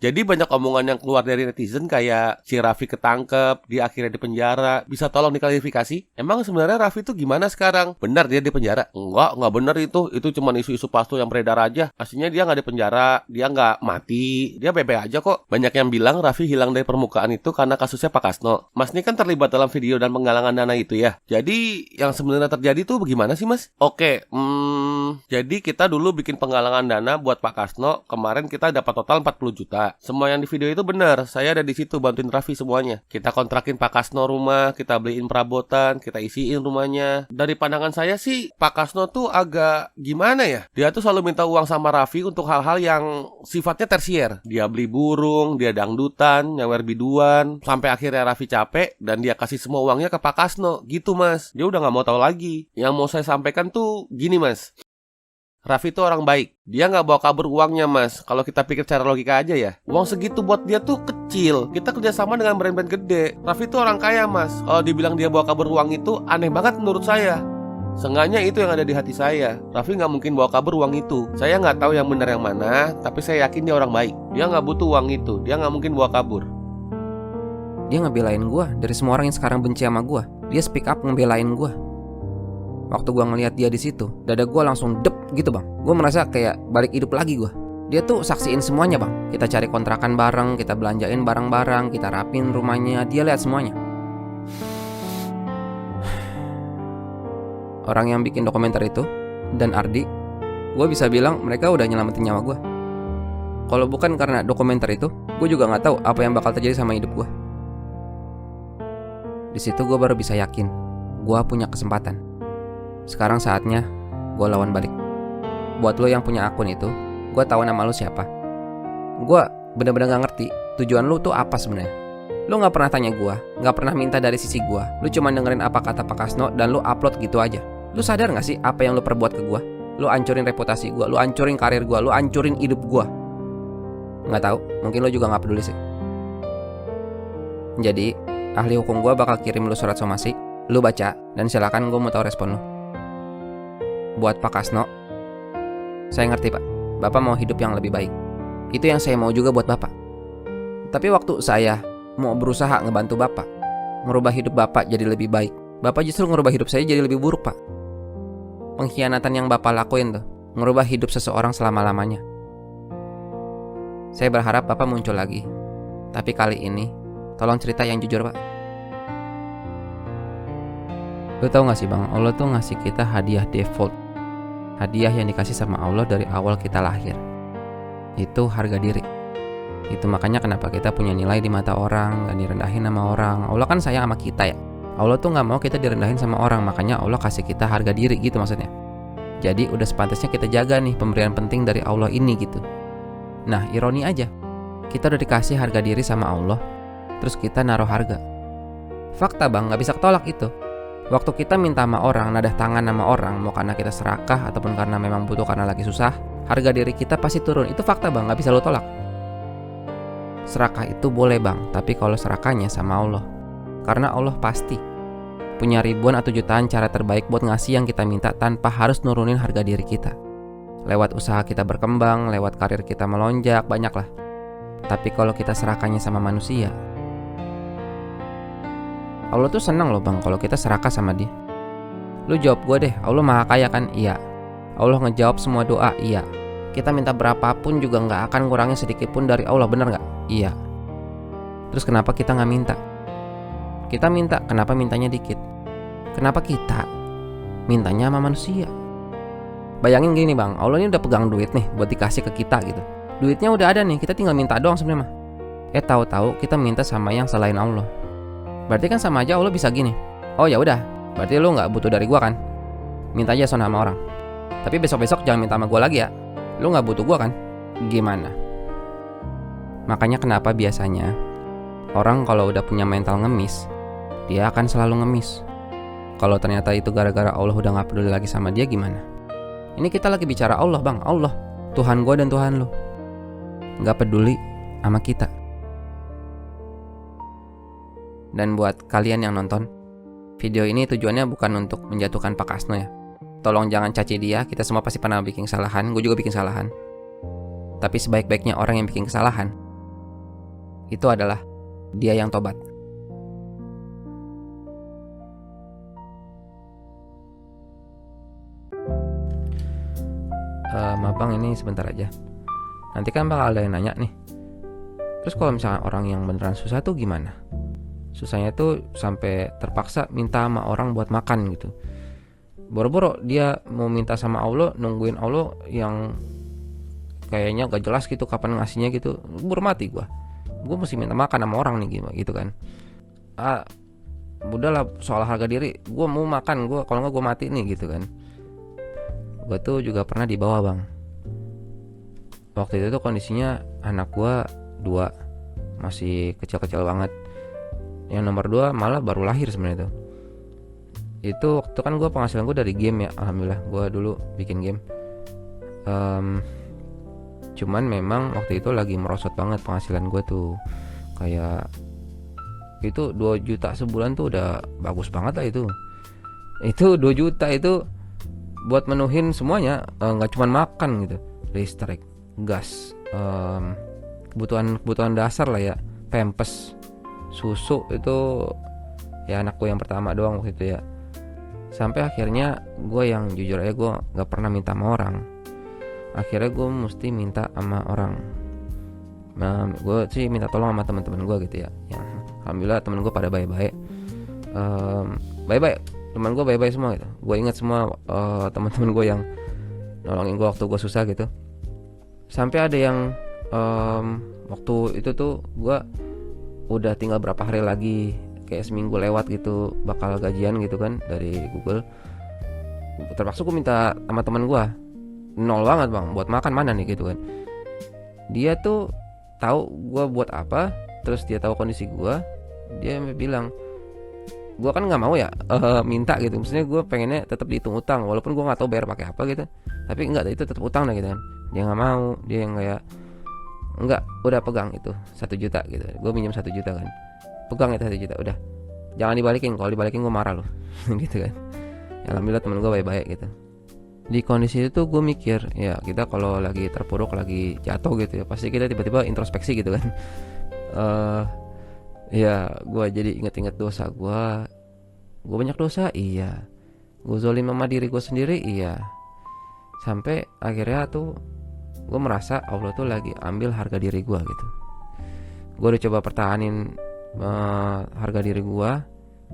Jadi banyak omongan yang keluar dari netizen kayak si Raffi ketangkep, dia akhirnya di penjara. Bisa tolong diklarifikasi? Emang sebenarnya Raffi itu gimana sekarang? Benar dia di penjara? Enggak benar itu. Itu cuma isu-isu palsu yang beredar aja. Aslinya dia nggak di penjara, dia nggak mati, dia bebek aja kok. Banyak yang bilang Raffi hilang dari permukaan itu karena kasusnya Pak Kasno. Mas ini kan terlibat dalam video dan penggalangan dana itu ya. Jadi yang sebenarnya terjadi tuh bagaimana sih Mas? Oke, jadi kita dulu bikin penggalangan dana buat Pak Kasno. Kemarin kita dapat total 40 juta. Semua yang di video itu benar. Saya ada di situ bantuin Raffi semuanya. Kita kontrakin Pak Kasno rumah, kita beliin perabotan, kita isiin rumahnya. Dari pandangan saya sih Pak Kasno tuh agak gimana ya? Dia tuh selalu minta uang sama Raffi untuk hal-hal yang sifatnya tersier. Dia beli burung, dia dangdutan, nyawer biduan, sampai akhirnya Raffi capek dan dia kasih semua uangnya ke Pak Kasno. Gitu Mas. Dia udah gak mau tahu lagi. Yang mau saya sampaikan tuh gini Mas. Raffi itu orang baik. Dia gak bawa kabur uangnya Mas. Kalau kita pikir secara logika aja ya, uang segitu buat dia tuh kecil. Kita kerjasama dengan brand-brand gede. Raffi itu orang kaya Mas. Kalau dibilang dia bawa kabur uang itu aneh banget menurut saya. Seenggaknya itu yang ada di hati saya. Raffi gak mungkin bawa kabur uang itu. Saya gak tahu yang benar yang mana, tapi saya yakin dia orang baik. Dia gak butuh uang itu. Dia gak mungkin bawa kabur. Dia ngebelain gue. Dari semua orang yang sekarang benci sama gue, dia speak up ngebelain gue. Waktu gue ngelihat dia di situ, dada gue langsung dep gitu bang. Gue merasa kayak balik hidup lagi gue. Dia tuh saksiin semuanya bang. Kita cari kontrakan bareng, kita belanjain barang-barang, kita rapin rumahnya. Dia lihat semuanya. Orang yang bikin dokumenter itu dan Ardi, gue bisa bilang mereka udah nyelamatin nyawa gue. Kalau bukan karena dokumenter itu, gue juga nggak tahu apa yang bakal terjadi sama hidup gue. Di situ gue baru bisa yakin, gue punya kesempatan. Sekarang saatnya gue lawan balik. Buat lo yang punya akun itu, gue tahu nama lo siapa. Gue bener-bener gak ngerti tujuan lo tuh apa sebenarnya. Lo gak pernah tanya gue, gak pernah minta dari sisi gue. Lo cuma dengerin apa kata Pak Kasno dan lo upload gitu aja. Lo sadar gak sih apa yang lo perbuat ke gue? Lo hancurin reputasi gue, lo hancurin karir gue, lo hancurin hidup gue. Gak tahu, mungkin lo juga gak peduli sih. Jadi ahli hukum gue bakal kirim lo surat somasi. Lo baca dan silakan gue mau tahu respon lo. Buat Pak Kasno, saya ngerti Pak, Bapak mau hidup yang lebih baik. Itu yang saya mau juga buat Bapak. Tapi waktu saya mau berusaha ngebantu Bapak, merubah hidup Bapak jadi lebih baik, Bapak justru ngerubah hidup saya jadi lebih buruk Pak. Pengkhianatan yang Bapak lakuin tuh, ngerubah hidup seseorang selama-lamanya. Saya berharap Bapak muncul lagi. Tapi kali ini, tolong cerita yang jujur Pak. Lo tau gak sih bang, Allah tuh ngasih kita hadiah default. Hadiah yang dikasih sama Allah dari awal kita lahir. Itu harga diri. Itu makanya kenapa kita punya nilai di mata orang, gak direndahin sama orang. Allah kan sayang sama kita ya. Allah tuh gak mau kita direndahin sama orang. Makanya Allah kasih kita harga diri gitu maksudnya. Jadi udah sepantasnya kita jaga nih pemberian penting dari Allah ini gitu. Nah ironi aja, kita udah dikasih harga diri sama Allah, terus kita naruh harga. Fakta bang, gak bisa ketolak itu. Waktu kita minta sama orang, nadah tangan sama orang, mau karena kita serakah ataupun karena memang butuh karena lagi susah, harga diri kita pasti turun. Itu fakta bang, gak bisa lo tolak. Serakah itu boleh bang, tapi kalau serakahnya sama Allah. Karena Allah pasti punya ribuan atau jutaan cara terbaik buat ngasih yang kita minta tanpa harus nurunin harga diri kita. Lewat usaha kita berkembang, lewat karir kita melonjak, banyak lah. Tapi kalau kita serakahnya sama manusia, Allah tuh senang loh bang kalau kita serakah sama dia. Lu jawab gue deh, Allah maha kaya kan? Iya. Allah ngejawab semua doa? Iya. Kita minta berapapun juga gak akan ngurangin sedikit pun dari Allah, bener gak? Iya. Terus kenapa kita gak minta? Kita minta, kenapa mintanya dikit? Kenapa kita mintanya sama manusia? Bayangin gini bang, Allah ini udah pegang duit nih buat dikasih ke kita gitu. Duitnya udah ada nih, kita tinggal minta doang sebenarnya mah. Tahu-tahu kita minta sama yang selain Allah. Berarti kan sama aja Allah bisa gini. Oh ya udah, berarti lu nggak butuh dari gua kan? Minta aja sama orang. Tapi besok-besok jangan minta sama gua lagi ya. Lu nggak butuh gua kan? Gimana? Makanya kenapa biasanya orang kalau udah punya mental ngemis, dia akan selalu ngemis. Kalau ternyata itu gara-gara Allah udah nggak peduli lagi sama dia, gimana? Ini kita lagi bicara Allah bang, Allah, Tuhan gua dan Tuhan lu, nggak peduli sama kita. Dan buat kalian yang nonton, video ini tujuannya bukan untuk menjatuhkan Pak Kasno ya. tolong jangan caci dia. Kita semua pasti pernah bikin kesalahan. Gue juga bikin kesalahan. Tapi sebaik-baiknya orang yang bikin kesalahan itu adalah dia yang tobat. Maaf bang, ini sebentar aja. Nanti kan bakal ada yang nanya nih. Terus kalau misalnya orang yang beneran susah tuh gimana? Susahnya tuh sampai terpaksa minta sama orang buat makan gitu. Boro-boro dia mau minta sama Allah, nungguin Allah yang kayaknya gak jelas gitu kapan ngasihnya gitu. Buru mati gue mesti minta makan sama orang nih gitu kan. Udahlah soal harga diri, gue mau makan, gue kalau nggak gue mati nih gitu kan. Gue tuh juga pernah dibawa bang. Waktu itu tuh kondisinya anak gue 2, masih kecil-kecil banget. Yang nomor 2 malah baru lahir sebenarnya tuh. Itu waktu kan gue penghasilan gue dari game ya, alhamdulillah gue dulu bikin game. Cuman memang waktu itu lagi merosot banget penghasilan gue tuh. Kayak itu 2 juta sebulan tuh udah bagus banget lah itu. Itu 2 juta itu buat menuhin semuanya, gak cuma makan gitu, listrik, gas, kebutuhan dasar lah ya, pampers, susu itu ya anak gue yang pertama doang waktu itu ya. Sampai akhirnya gue yang jujur aja gue gak pernah minta sama orang. Akhirnya gue mesti minta sama orang. Gue sih minta tolong sama teman-teman gue gitu ya. Yang alhamdulillah teman gue pada baik-baik. Baik-baik, teman gue baik-baik semua gitu. Gue ingat semua teman-teman gue yang nolongin gue waktu gue susah gitu. Sampai ada yang waktu itu tuh gue udah tinggal berapa hari lagi, kayak seminggu lewat gitu bakal gajian gitu kan dari Google. Terpaksa gue minta sama teman gue, nol banget bang, buat makan mana nih gitu kan. Dia tuh tahu gue buat apa, terus dia tahu kondisi gue, dia bilang, gue kan nggak mau ya minta gitu. Maksudnya gue pengennya tetap dihitung utang, walaupun gue nggak tahu bayar pakai apa gitu. Tapi enggak, itu tetap utang lah gitu kan. Dia nggak mau, dia yang kayak enggak, udah pegang itu 1 juta gitu. Gue minjem 1 juta kan, pegang itu 1 juta, udah jangan dibalikin, kalau dibalikin gue marah loh gitu kan. Ya, alhamdulillah temen gue baik-baik gitu. Di kondisi itu gue mikir, ya kita kalau lagi terpuruk, lagi jatuh gitu ya, pasti kita tiba-tiba introspeksi gitu kan. Ya gue jadi inget-inget dosa gue banyak dosa, iya. Gue zolim sama diri gue sendiri, iya. Sampai akhirnya tuh gue merasa Allah tuh lagi ambil harga diri gue gitu. Gue udah coba pertahanin harga diri gue,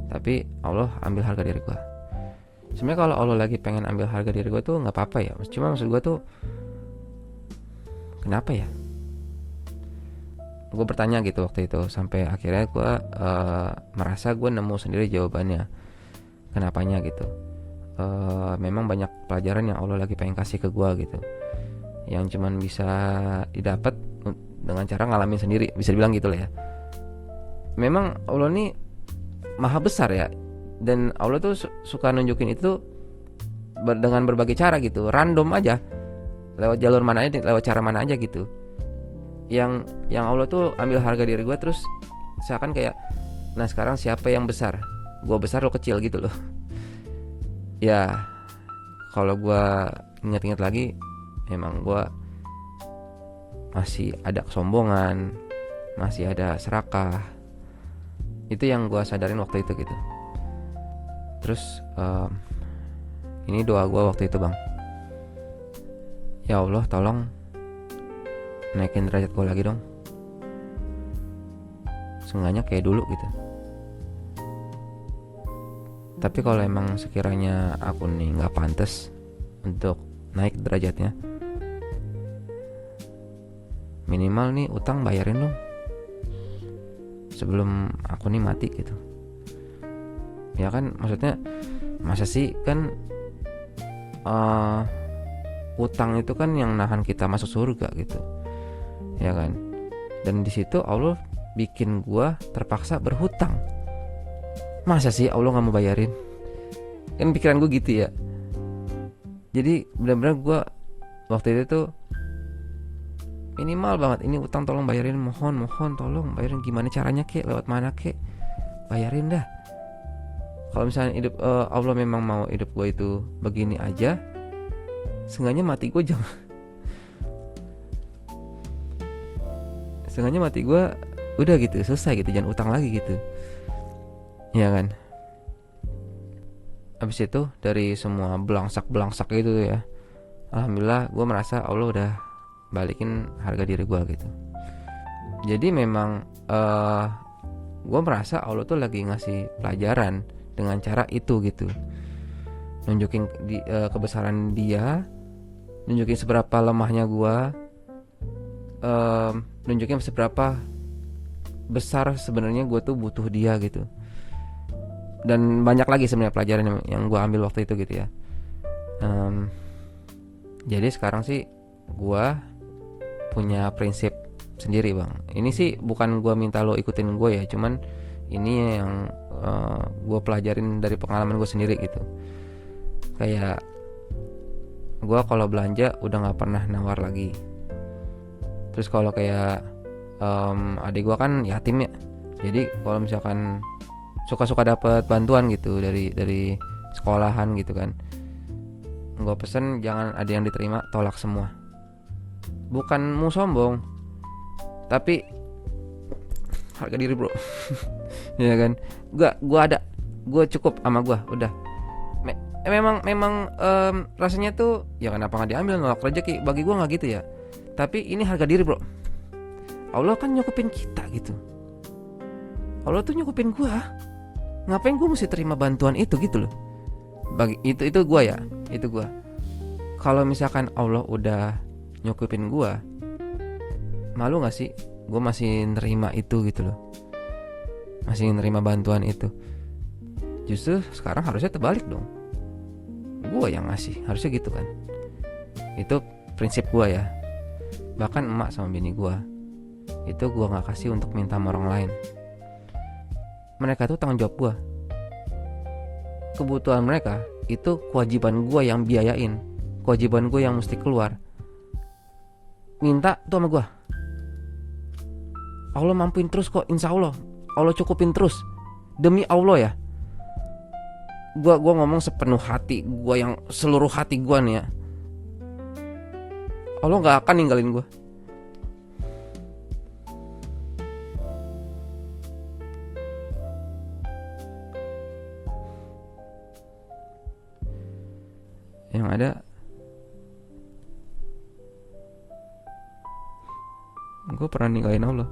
tapi Allah ambil harga diri gue. Sebenarnya kalau Allah lagi pengen ambil harga diri gue tuh nggak apa-apa ya. Cuma maksud gue tuh kenapa ya? Gue bertanya gitu waktu itu. Sampai akhirnya gue merasa gue nemu sendiri jawabannya. Kenapanya gitu. Memang banyak pelajaran yang Allah lagi pengen kasih ke gue gitu, yang cuman bisa didapat dengan cara ngalamin sendiri, bisa dibilang gitu lah ya. Memang Allah nih maha besar ya, dan Allah tuh suka nunjukin itu dengan berbagai cara gitu, random aja, lewat jalur mana aja, lewat cara mana aja gitu. Yang Allah tuh ambil harga diri gue, terus seakan kayak, nah sekarang siapa yang besar? Gue besar, lo kecil gitu loh. Ya kalau gue ingat-ingat lagi, emang gue masih ada kesombongan, masih ada serakah. Itu yang gue sadarin waktu itu gitu. Terus ini doa gue waktu itu bang, ya Allah tolong naikin derajat gue lagi dong, seenggaknya kayak dulu gitu. Tapi kalau emang sekiranya aku nih gak pantas untuk naik derajatnya, minimal nih utang bayarin dong sebelum aku nih mati gitu. Ya kan, maksudnya masa sih kan utang itu kan yang nahan kita masuk surga gitu, ya kan. Dan di situ Allah bikin gua terpaksa berhutang. Masa sih Allah nggak mau bayarin? Kan pikiran gue gitu ya. Jadi benar-benar gue waktu itu tuh minimal banget, ini utang tolong bayarin, mohon tolong bayarin, gimana caranya kek, lewat mana kek, bayarin dah. Kalau misalnya Allah memang mau hidup gue itu begini aja, seenggaknya mati gue jangan seenggaknya mati gue udah gitu, selesai gitu, jangan utang lagi gitu, ya kan. Habis itu dari semua belangsak gitu ya, alhamdulillah gue merasa Allah udah balikin harga diri gue gitu. Jadi memang gue merasa Allah tuh lagi ngasih pelajaran dengan cara itu gitu, nunjukin kebesaran dia, nunjukin seberapa lemahnya gue, nunjukin seberapa besar sebenarnya gue tuh butuh dia gitu. Dan banyak lagi sebenarnya pelajaran yang gue ambil waktu itu gitu ya. Jadi sekarang sih gue punya prinsip sendiri bang. Ini sih bukan gue minta lo ikutin gue ya, cuman ini yang gue pelajarin dari pengalaman gue sendiri gitu. Kayak gue kalau belanja udah nggak pernah nawar lagi. Terus kalau kayak adik gue kan yatim ya, jadi kalau misalkan suka-suka dapat bantuan gitu dari sekolahan gitu kan, gue pesen jangan ada yang diterima, tolak semua. Bukan mau sombong, tapi harga diri bro. Ya kan, gue cukup sama gue udah. Memang rasanya tuh ya kenapa nggak diambil, nolak rezeki, bagi gue nggak gitu ya. Tapi ini harga diri bro. Allah kan nyukupin kita gitu. Allah tuh nyukupin gue, ngapain gue mesti terima bantuan itu gitu loh. Bagi itu gue ya, itu gue. Kalau misalkan Allah udah nyukupin gue, malu nggak sih gue masih nerima itu gitu loh, masih nerima bantuan itu. Justru sekarang harusnya terbalik dong, gue yang ngasih, harusnya gitu kan. Itu prinsip gue ya. Bahkan emak sama bini gue itu gue nggak kasih untuk minta sama orang lain. Mereka tuh tanggung jawab gue, kebutuhan mereka itu kewajiban gue yang biayain, kewajiban gue yang mesti keluar. Minta tuh sama gue, Allah mampuin terus kok, insya Allah Allah cukupin terus, demi Allah ya. Gue ngomong sepenuh hati gue, yang seluruh hati gue nih ya, Allah nggak akan ninggalin gue. Yang ada gue pernah ninggalin Allah.